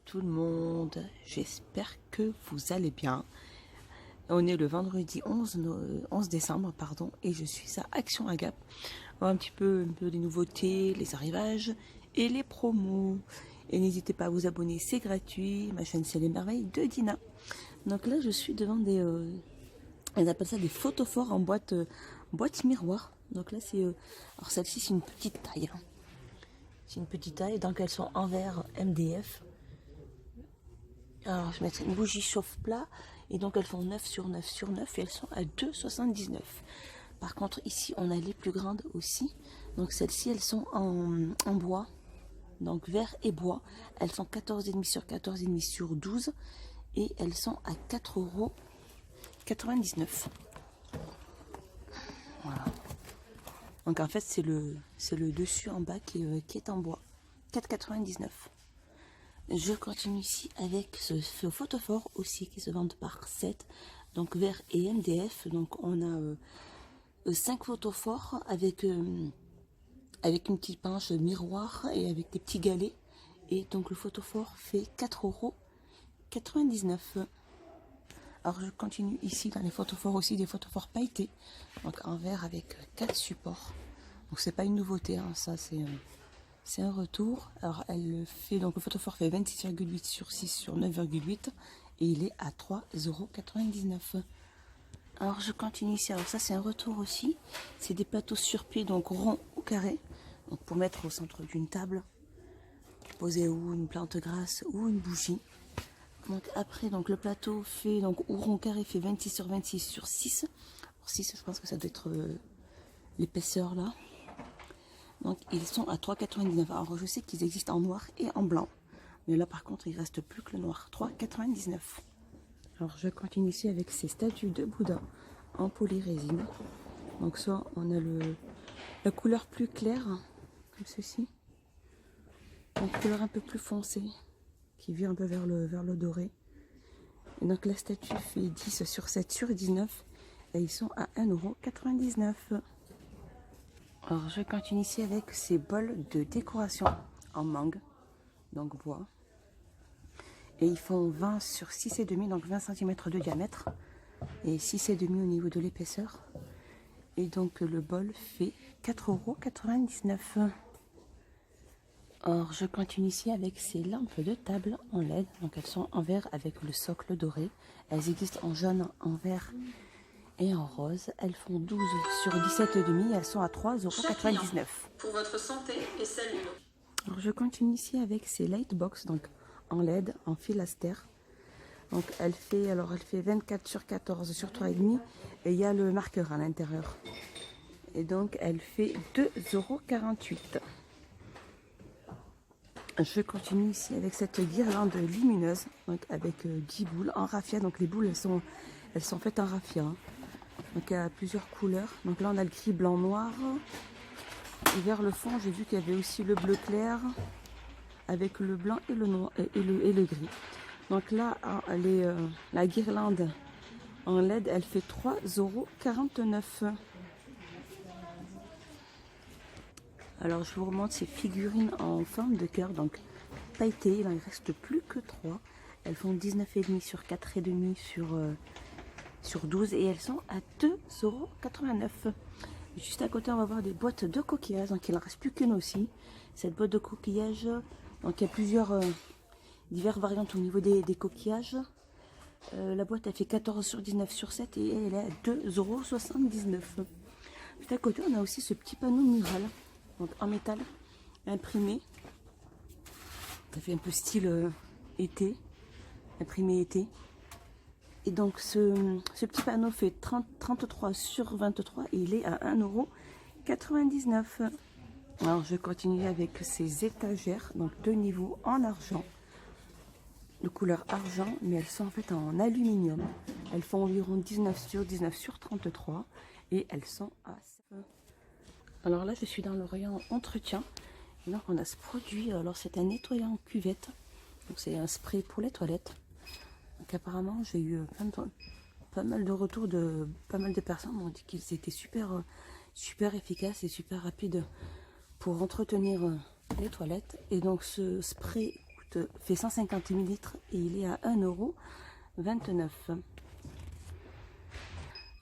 tout le monde, j'espère que vous allez bien. On est le vendredi 11 décembre pardon, et je suis à Action Agap. Un petit peu les nouveautés, les arrivages et les promos. Et n'hésitez pas à vous abonner, c'est gratuit. Ma chaîne c'est les merveilles de Dina. Donc là je suis devant des... on appelle ça des photophores en boîte miroir. Donc là c'est... alors celle-ci c'est une petite taille. C'est une petite taille, donc elles sont en verre MDF. Alors je mettrai une bougie chauffe-plat et donc elles font 9 sur 9 sur 9 et elles sont à 2,79. Par contre ici on a les plus grandes aussi. Donc celles-ci elles sont en bois, donc verre et bois. Elles sont 14,5 sur 14,5 sur 12 et elles sont à 4,99 €. Voilà. Donc en fait c'est le dessus en bas qui est en bois. 4,99 €. Je continue ici avec ce photophore aussi qui se vendent par 7, donc verre et MDF. Donc on a 5 photophores avec une petite pince miroir et avec des petits galets. Et donc le photophore fait 4,99 €. Alors je continue ici dans les photophores aussi, des photophores pailletés, donc en verre avec 4 supports. Donc c'est pas une nouveauté, hein, ça c'est un retour. Alors elle fait, donc le photophore fait 26,8 sur 6 sur 9,8 et il est à 3,99 €. Alors je continue ici. Alors ça c'est un retour aussi. C'est des plateaux sur pied, donc ronds ou carrés. Donc pour mettre au centre d'une table, poser ou une plante grasse ou une bougie. Donc après donc le plateau fait donc ou rond carré fait 26 sur 26 sur 6. Alors 6 je pense que ça doit être l'épaisseur là. Donc ils sont à 3,99 €. Alors je sais qu'ils existent en noir et en blanc. Mais là par contre il reste plus que le noir. 3,99 €. Alors je continue ici avec ces statues de Bouddha en polyrésine. Donc soit on a la couleur plus claire, comme ceci. Une couleur un peu plus foncée, qui vient un peu vers le doré. Et donc la statue fait 10 sur 7 sur 19. Et ils sont à 1,99 €. Alors je continue ici avec ces bols de décoration en mangue, donc bois. Et ils font 20 sur 6,5, donc 20 cm de diamètre. Et 6,5 au niveau de l'épaisseur. Et donc le bol fait 4,99 €. Alors je continue ici avec ces lampes de table en LED. Donc elles sont en verre avec le socle doré. Elles existent en jaune, en vert et en rose. Elles font 12 sur 17,5. Elles sont à 3,99 €. Pour votre santé et salut. Alors je continue ici avec ces lightbox, donc en LED, en filaster. Donc elle fait 24 sur 14 sur 3,5 et il y a le marqueur à l'intérieur. Et donc elle fait 2,48 €. Je continue ici avec cette guirlande lumineuse, donc avec 10 boules en raffia. Donc les boules elles sont faites en raffia. Hein. Donc il y a plusieurs couleurs. Donc là on a le gris, blanc, noir. Et vers le fond j'ai vu qu'il y avait aussi le bleu clair avec le blanc et le noir et le gris. Donc là la guirlande en LED elle fait 3,49 €. Alors je vous remonte ces figurines en forme de cœur, donc pailletées, il en reste plus que 3. Elles font 19,5 sur 4,5 sur 12 et elles sont à 2,89 €. Juste à côté on va voir des boîtes de coquillages, donc il n'en reste plus qu'une aussi. Cette boîte de coquillages, donc il y a plusieurs diverses variantes au niveau des coquillages. La boîte elle fait 14 sur 19 sur 7 et elle est à 2,79 €. Juste à côté on a aussi ce petit panneau mural. Donc en métal imprimé, ça fait un peu style été, imprimé été. Et donc ce petit panneau fait 33 sur 23 et il est à 1,99 €. Alors je continue avec ces étagères, donc 2 niveaux en argent, de couleur argent, mais elles sont en fait en aluminium. Elles font environ 19 sur 19 sur 33 et elles sont à... Alors là je suis dans le rayon entretien et donc on a ce produit. Alors c'est un nettoyant en cuvette, donc c'est un spray pour les toilettes. Donc apparemment j'ai eu pas mal de retours de pas mal de personnes m'ont dit qu'ils étaient super efficaces et super rapides pour entretenir les toilettes. Et donc ce spray fait 150 millilitres et il est à 1,29 €.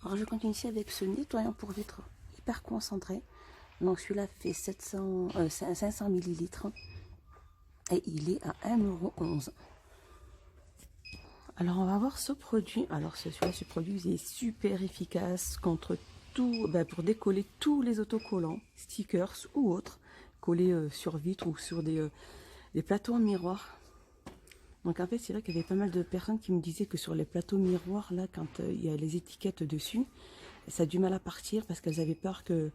Alors je continue ici avec ce nettoyant pour vitres hyper concentré. Donc celui-là fait 500 millilitres et il est à 1,11 €. Alors on va voir ce produit. Alors ce produit il est super efficace contre tout, pour décoller tous les autocollants, stickers ou autres, collés sur vitres ou sur des plateaux en miroir. Donc en fait c'est vrai qu'il y avait pas mal de personnes qui me disaient que sur les plateaux miroirs, là quand il y a les étiquettes dessus, ça a du mal à partir parce qu'elles avaient peur que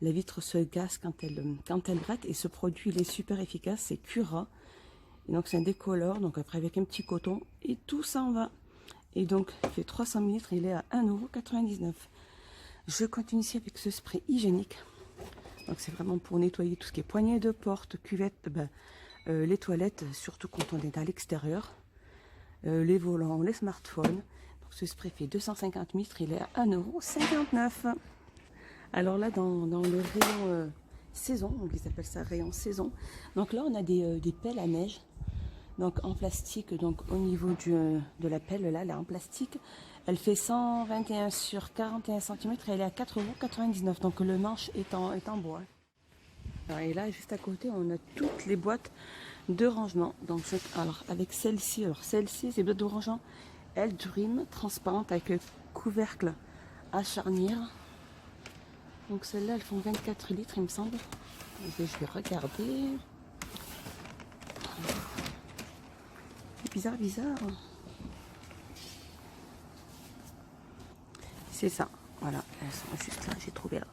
la vitre se gasse quand elle gratte. Et ce produit il est super efficace, c'est Cura. Et donc c'est un décolleur, donc après avec un petit coton et tout s'en va. Et donc il fait 300 millilitres, il est à 1,99 €. Je continue ici avec ce spray hygiénique. Donc c'est vraiment pour nettoyer tout ce qui est poignées de porte, cuvette, les toilettes, surtout quand on est à l'extérieur, les volants, les smartphones. Donc ce spray fait 250 millilitres, il est à 1,59 €. Alors là dans le rayon saison, donc ils appellent ça rayon saison. Donc là on a des pelles à neige. Donc en plastique, donc au niveau de la pelle là, elle est en plastique. Elle fait 121 sur 41 cm et elle est à 4,99 €. Donc le manche est en bois. Alors, et là juste à côté on a toutes les boîtes de rangement. Donc alors avec celle-ci, c'est boîte de rangement Eldream transparente avec le couvercle à charnière. Donc celles-là elles font 24 litres il me semble. Et je vais regarder. Bizarre. C'est ça. Voilà, elles sont juste là, j'ai trouvé là.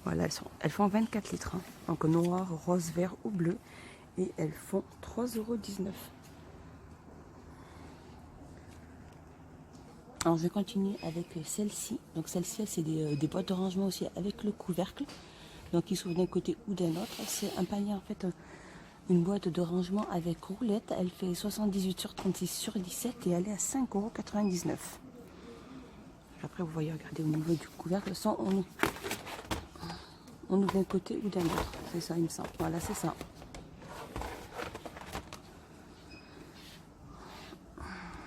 Voilà, elles font 24 litres. Hein. Donc noir, rose, vert ou bleu. Et elles font 3,19 €. Alors je continue avec celle-ci. Donc celle-ci, c'est des boîtes de rangement aussi avec le couvercle. Donc ils s'ouvrent d'un côté ou d'un autre. C'est un panier en fait. Une boîte de rangement avec roulette, elle fait 78 sur 36 sur 17 et elle est à 5,99 €. Après, vous voyez, regardez au niveau du couvercle, on ouvre d'un côté ou d'un autre. C'est ça, il me semble. Voilà, c'est ça.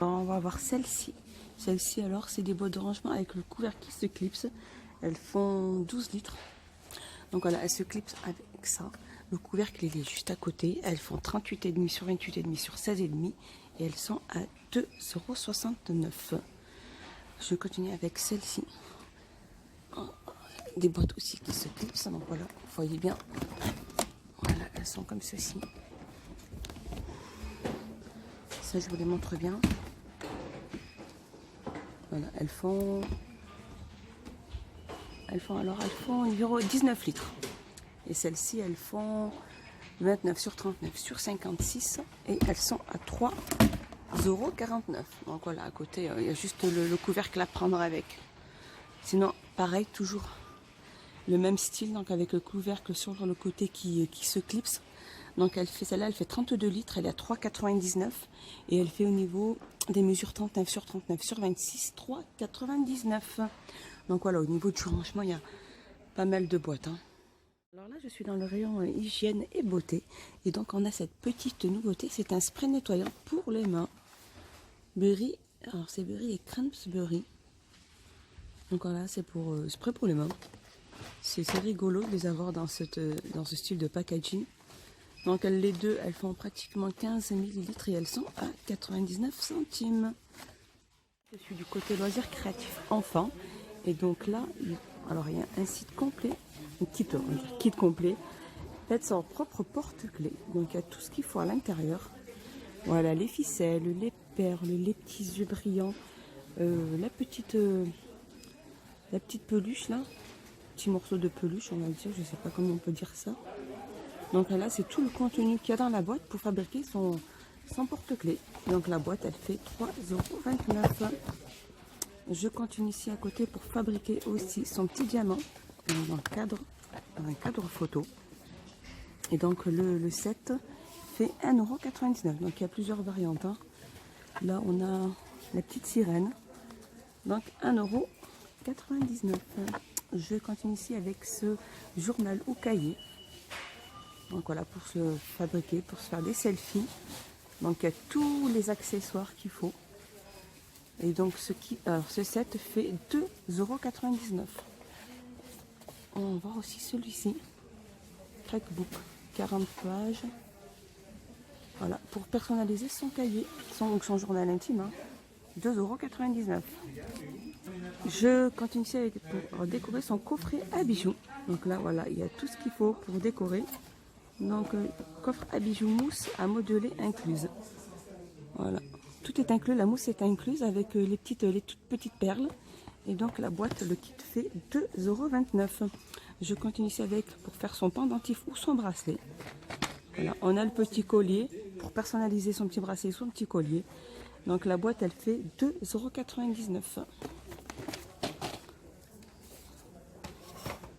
Alors, on va voir celle-ci. Celle-ci, alors, c'est des boîtes de rangement avec le couvercle qui se clipse. Elles font 12 litres. Donc voilà, elles se clipsent avec ça. Le couvercle il est juste à côté. Elles font 38,5 sur 28,5 sur 16,5 et elles sont à 2,69 €. Je continue avec celle-ci. Des boîtes aussi qui se clipsent. Donc voilà, vous voyez bien. Voilà, elles sont comme ceci. Ça, je vous les montre bien. Voilà, elles font 19 litres. Et celles-ci, elles font 29 sur 39 sur 56 et elles sont à 3,49 €. Donc voilà, à côté, il y a juste le couvercle à prendre avec. Sinon, pareil, toujours le même style, donc avec le couvercle sur le côté qui se clipse. Donc celle-là, elle fait 32 litres, elle est à 3,99 € et elle fait au niveau des mesures 39 sur 39 sur 26, 3,99 €. Donc voilà, au niveau du rangement, il y a pas mal de boîtes. Hein. Alors là, je suis dans le rayon hygiène et beauté. Et donc, on a cette petite nouveauté. C'est un spray nettoyant pour les mains. Berry. Alors, c'est Berry et Cransberry. Donc voilà, c'est pour spray pour les mains. C'est rigolo de les avoir dans ce style de packaging. Donc, les deux, elles font pratiquement 15 millilitres et elles sont à 99 centimes. Je suis du côté loisirs créatifs enfants. Et donc là, alors il y a un site complet. Un kit complet, faites son propre porte-clés. Donc il y a tout ce qu'il faut à l'intérieur. Voilà, les ficelles, les perles, les petits yeux brillants, la petite peluche là, petit morceau de peluche on va dire, je sais pas comment on peut dire ça. Donc là c'est tout le contenu qu'il y a dans la boîte pour fabriquer son porte-clés. Donc la boîte elle fait 3,29 €. Je continue ici à côté pour fabriquer aussi son petit diamant dans un cadre photo. Et donc le set fait 1,99 €. Donc il y a plusieurs variantes. Hein. Là on a la petite sirène. Donc 1,99 €. Je continue ici avec ce journal ou cahier. Donc voilà, pour se fabriquer, pour se faire des selfies. Donc il y a tous les accessoires qu'il faut. Et donc ce set fait 2,99 €. On va voir aussi celui-ci. Trackbook, 40 pages. Voilà, pour personnaliser son cahier, son journal intime. Hein. 2,99 €. Je continue ici pour décorer son coffret à bijoux. Donc là, voilà, il y a tout ce qu'il faut pour décorer. Donc, coffre à bijoux mousse à modeler incluse. Voilà, tout est inclus, la mousse est incluse avec les toutes petites perles. Et donc, la boîte, le kit fait 2,29 €. Je continue ici pour faire son pendentif ou son bracelet. Voilà, on a le petit collier pour personnaliser son petit bracelet, son petit collier. Donc, la boîte, elle fait 2,99 €.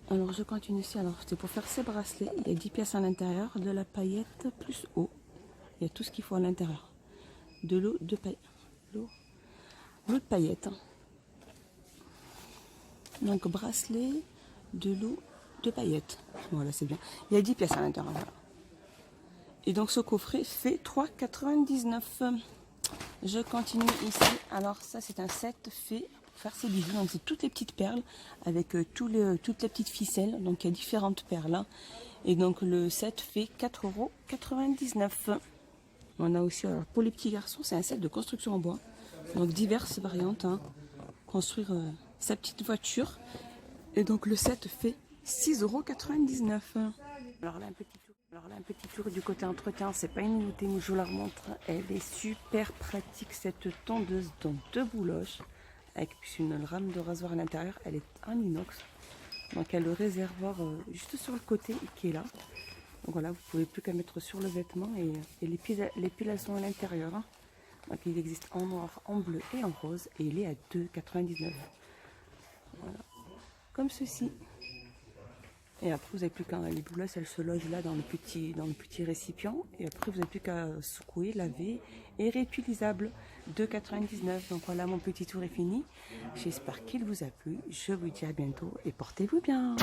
Alors je continue ici, alors c'est pour faire ces bracelets, il y a 10 pièces à l'intérieur, de la paillette plus eau. Il y a tout ce qu'il faut à l'intérieur. De l'eau de paillettes. L'eau de paillettes. Donc bracelet, de l'eau de paillettes. Voilà, c'est bien. Il y a 10 pièces à l'intérieur. Voilà. Et donc ce coffret fait 3,99 €. Je continue ici. Alors ça c'est un set fait pour faire ses bijoux. Donc c'est toutes les petites perles avec toutes les petites ficelles. Donc il y a différentes perles. Hein. Et donc le set fait 4,99 €. On a aussi, alors, pour les petits garçons, c'est un set de construction en bois. Donc diverses variantes. Hein. Construire sa petite voiture. Et donc le set fait 6,99 €. Alors là un petit tour du côté entretien, c'est pas une nouveauté, mais je vous la remontre. Elle est super pratique cette tondeuse dans 2 bouloches avec une rame de rasoir à l'intérieur. Elle est en inox, donc elle a le réservoir juste sur le côté qui est là. Donc voilà, vous pouvez plus qu'à mettre sur le vêtement et les piles elles sont à l'intérieur. Hein. Donc il existe en noir, en bleu et en rose et il est à 2,99 €. Voilà, comme ceci. Et après, vous n'avez plus qu'à les boulettes, elles se logent là dans le petit récipient. Et après, vous n'avez plus qu'à secouer, laver et réutilisable. 2,99 €. Donc voilà, mon petit tour est fini. J'espère qu'il vous a plu. Je vous dis à bientôt et portez-vous bien.